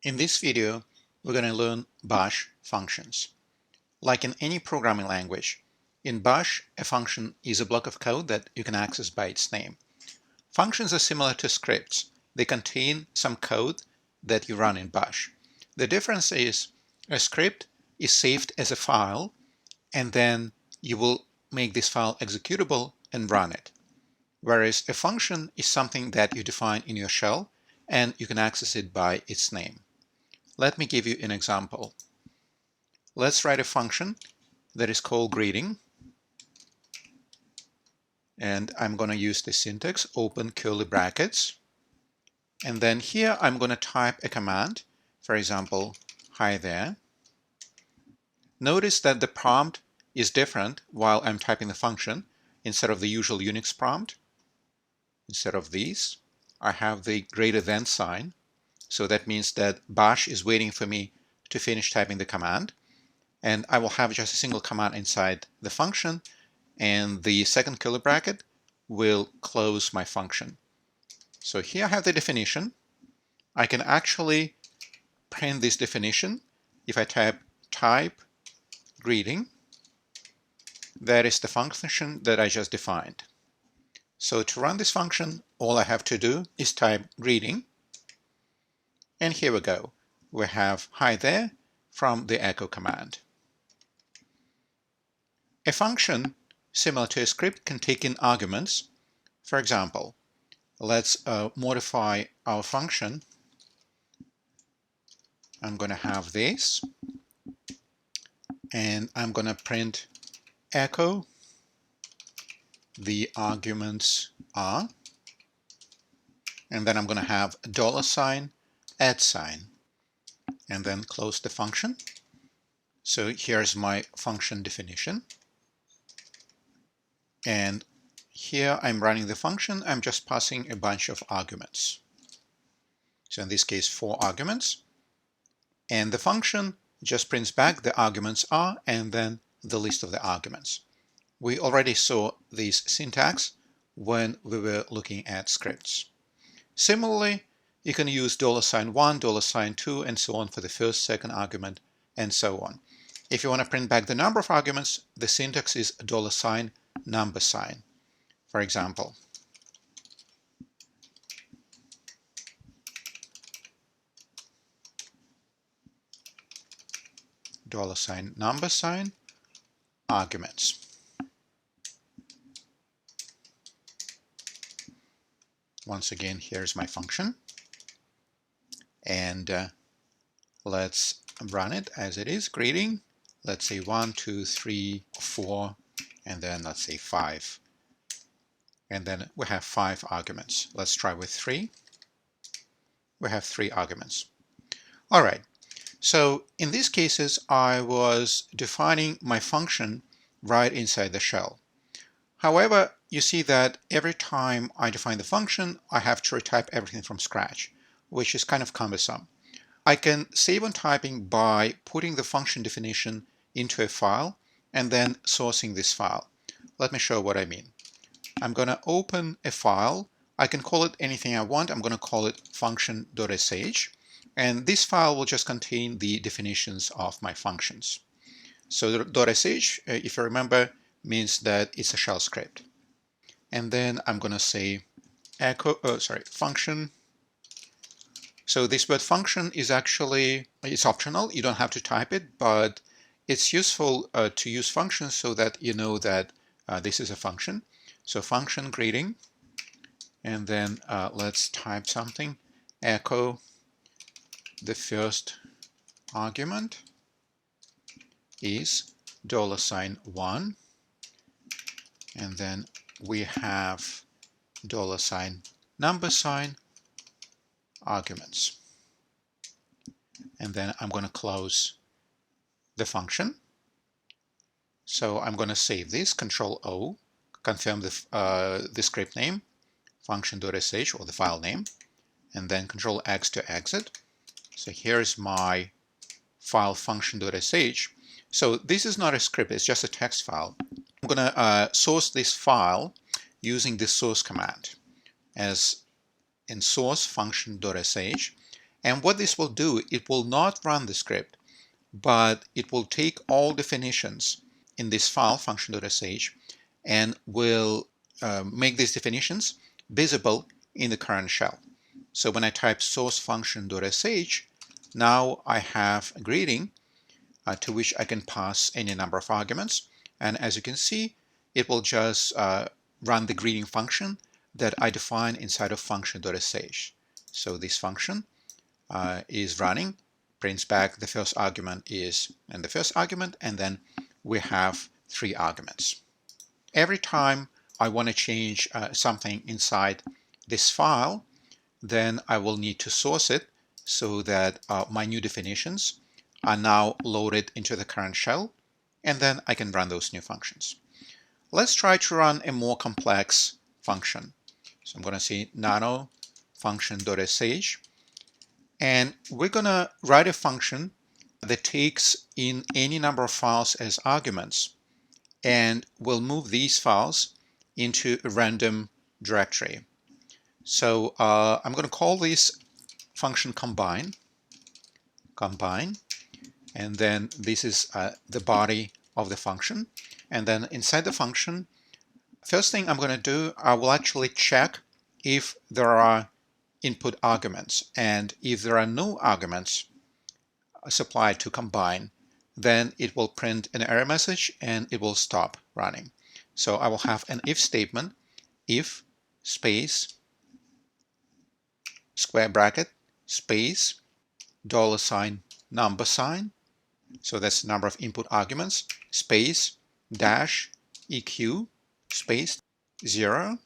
In this video, we're going to learn Bash functions. Like in any programming language, in Bash, a function is a block of code that you can access by its name. Functions are similar to scripts. They contain some code that you run in Bash. The difference is a script is saved as a file, and then you will make this file executable and run it. Whereas a function is something that you define in your shell, and you can access it by its name. Let me give you an example. Let's write a function that is called greeting. And I'm going to use the syntax, open curly brackets. And then here I'm going to type a command, for example, hi there. Notice that the prompt is different while I'm typing the function. Instead of the usual Unix prompt, instead of these, I have the greater than sign. So that means that Bash is waiting for me to finish typing the command. And I will have just a single command inside the function, and the second curly bracket will close my function. So here I have the definition. I can actually print this definition. If I type greeting, that is the function that I just defined. So to run this function, all I have to do is type greeting. And here we go. We have hi there from the echo command. A function, similar to a script, can take in arguments. For example, let's modify our function. I'm going to have this, and I'm going to print echo. The arguments are, and then I'm going to have $, add sign, and then close the function. So here's my function definition. And here I'm running the function. I'm just passing a bunch of arguments. So in this case, 4 arguments. And the function just prints back the arguments are and then the list of the arguments. We already saw this syntax when we were looking at scripts. Similarly, you can use $1, $2, and so on for the first, second argument, and so on. If you want to print back the number of arguments, the syntax is $number sign. For example, $number sign arguments. Once again, here's my function. And let's run it as it is, greeting. Let's say 1, 2, 3, 4, and then let's say 5. And then we have 5 arguments. Let's try with 3. We have 3 arguments. All right. So in these cases, I was defining my function right inside the shell. However, you see that every time I define the function, I have to retype everything from scratch, which is kind of cumbersome. I can save on typing by putting the function definition into a file and then sourcing this file. Let me show what I mean. I'm going to open a file. I can call it anything I want. I'm going to call it function.sh. And this file will just contain the definitions of my functions. So .sh, if you remember, means that it's a shell script. And then I'm going to say function. So this word function is actually, it's optional. You don't have to type it, but it's useful to use functions so that you know that this is a function. So function greeting, and then let's type something, echo the first argument is $1, and then we have $number sign arguments. And then I'm going to close the function. So I'm going to save this, Control-O, confirm the script name, function.sh, or the file name, and then Control-X to exit. So here's my file function.sh. So this is not a script, it's just a text file. I'm going to source this file using the source command as in source function.sh. And what this will do, it will not run the script, but it will take all definitions in this file, function.sh, and will make these definitions visible in the current shell. So when I type source function.sh, now I have a greeting to which I can pass any number of arguments. And as you can see, it will just run the greeting function that I define inside of function.sh. So this function is running, prints back the first argument is and the first argument, and then we have 3 arguments. Every time I want to change something inside this file, then I will need to source it so that my new definitions are now loaded into the current shell, and then I can run those new functions. Let's try to run a more complex function. So I'm going to say nano function.sh, and we're going to write a function that takes in any number of files as arguments, and we'll move these files into a random directory. So I'm going to call this function combine, and then this is the body of the function. And then inside the function, first thing I'm going to do, I will actually check if there are input arguments. And if there are no arguments supplied to combine, then it will print an error message and it will stop running. So I will have an if statement, if space square bracket space $number sign, so that's the number of input arguments, space dash eq space 0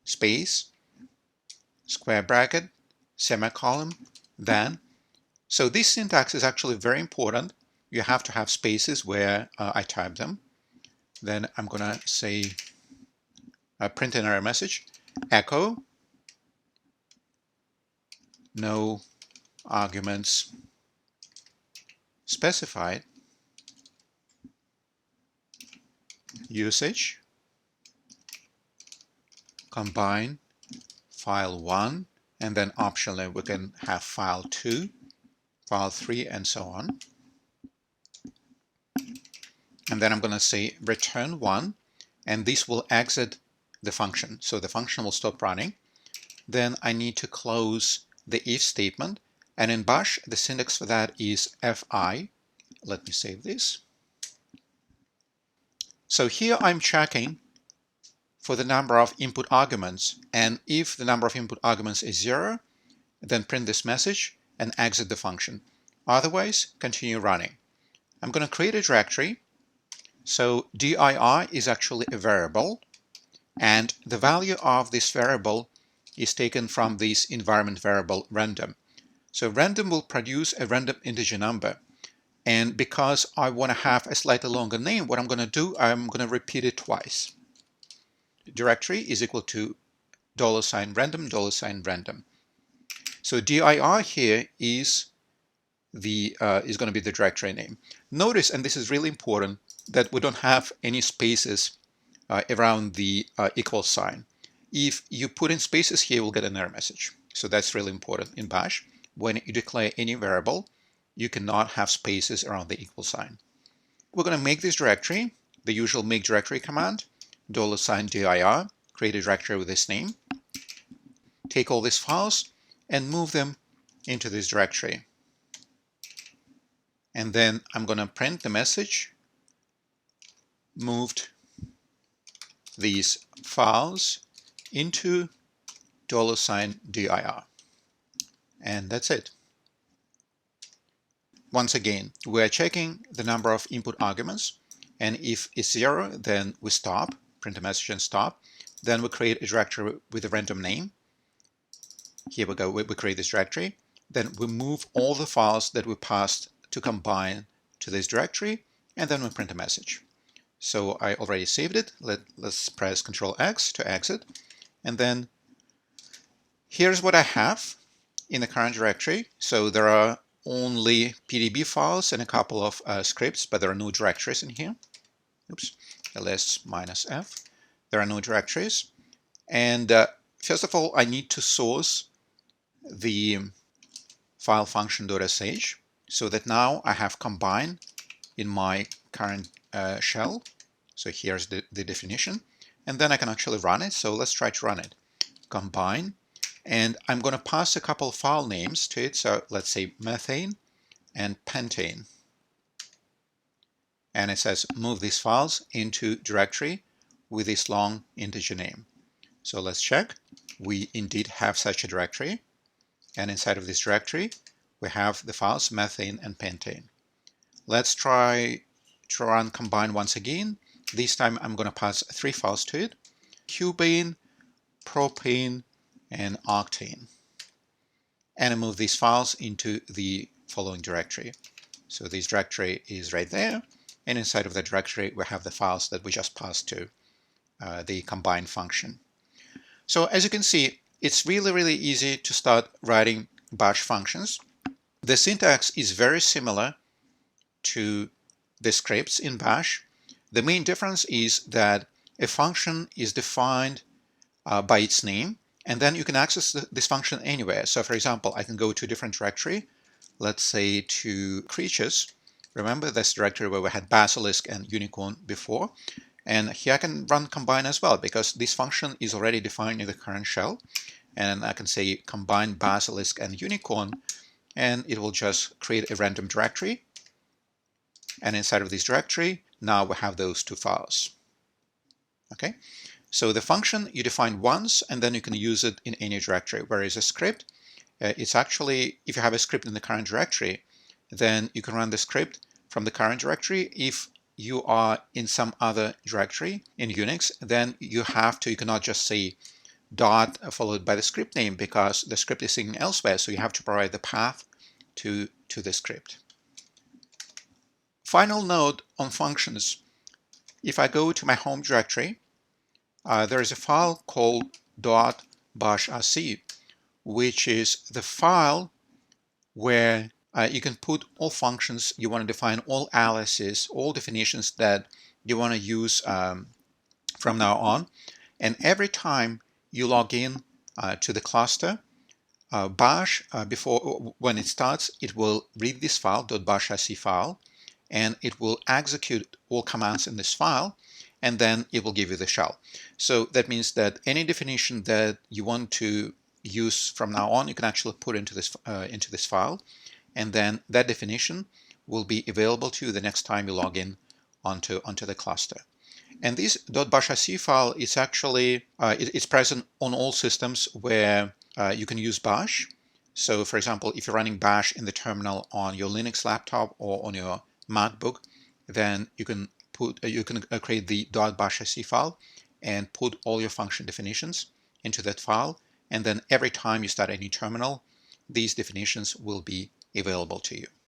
space square bracket semicolon then. So this syntax is actually very important. You have to have spaces where I type them. Then I'm gonna say print an error message, echo no arguments specified, usage combine file 1, and then optionally we can have file 2, file 3, and so on. And then I'm going to say return 1, and this will exit the function. So the function will stop running. Then I need to close the if statement, and in Bash the syntax for that is fi. Let me save this. So here I'm checking for the number of input arguments, and if the number of input arguments is 0, then print this message and exit the function. Otherwise, continue running. I'm going to create a directory. So dir is actually a variable, and the value of this variable is taken from this environment variable random. So random will produce a random integer number. And because I want to have a slightly longer name, what I'm going to do, I'm going to repeat it twice. Directory is equal to $random, $random. So dir here is going to be the directory name. Notice, and this is really important, that we don't have any spaces around the equal sign. If you put in spaces here, we'll get an error message. So that's really important in Bash. When you declare any variable, you cannot have spaces around the equal sign. We're going to make this directory, the usual make directory command, $dir, create a directory with this name, take all these files and move them into this directory. And then I'm going to print the message, moved these files into $dir. And that's it. Once again, we're checking the number of input arguments, and if it's 0, then we stop, print a message and stop. Then we create a directory with a random name. Here we go, we create this directory. Then we move all the files that we passed to combine to this directory, and then we print a message. So I already saved it. Let's press Ctrl X to exit. And then here's what I have in the current directory. So there are only PDB files and a couple of scripts, but there are no directories in here. Oops, ls-f. There are no directories. And first of all, I need to source the file function.sh, so that now I have combine in my current shell. So here's the definition, and then I can actually run it. So let's try to run it. Combine, and I'm going to pass a couple of file names to it. So let's say methane and pentane. And it says move these files into directory with this long integer name. So let's check. We indeed have such a directory. And inside of this directory, we have the files methane and pentane. Let's try to run combine once again. This time I'm going to pass 3 files to it: cubane, propane, and octane. And I move these files into the following directory. So this directory is right there. And inside of the directory, we have the files that we just passed to the combine function. So as you can see, it's really easy to start writing bash functions. The syntax is very similar to the scripts in bash. The main difference is that a function is defined by its name, and then you can access this function anywhere. So for example, I can go to a different directory, let's say to creatures. Remember this directory where we had basilisk and unicorn before? And here I can run combine as well, because this function is already defined in the current shell. And I can say combine basilisk and unicorn, and it will just create a random directory. And inside of this directory, now we have those 2 files. Okay, so the function you define once, and then you can use it in any directory. Whereas a script, it's actually, if you have a script in the current directory, then you can run the script from the current directory. If you are in some other directory in Unix, then you cannot just say dot followed by the script name, because the script is sitting elsewhere. So you have to provide the path to the script. Final note on functions. If I go to my home directory, there is a file called .bashrc, which is the file where you can put all functions you want to define, all aliases, all definitions that you want to use from now on. And every time you log in to the cluster, bash, when it starts, it will read this file, .bashrc file, and it will execute all commands in this file, and then it will give you the shell. So that means that any definition that you want to use from now on, you can actually put into this file, and then that definition will be available to you the next time you log in onto the cluster. And this .bashrc file is actually it's present on all systems where you can use bash. So for example, if you're running bash in the terminal on your Linux laptop or on your MacBook, then you can create the .bashrc file and put all your function definitions into that file. And then every time you start a new terminal, these definitions will be available to you.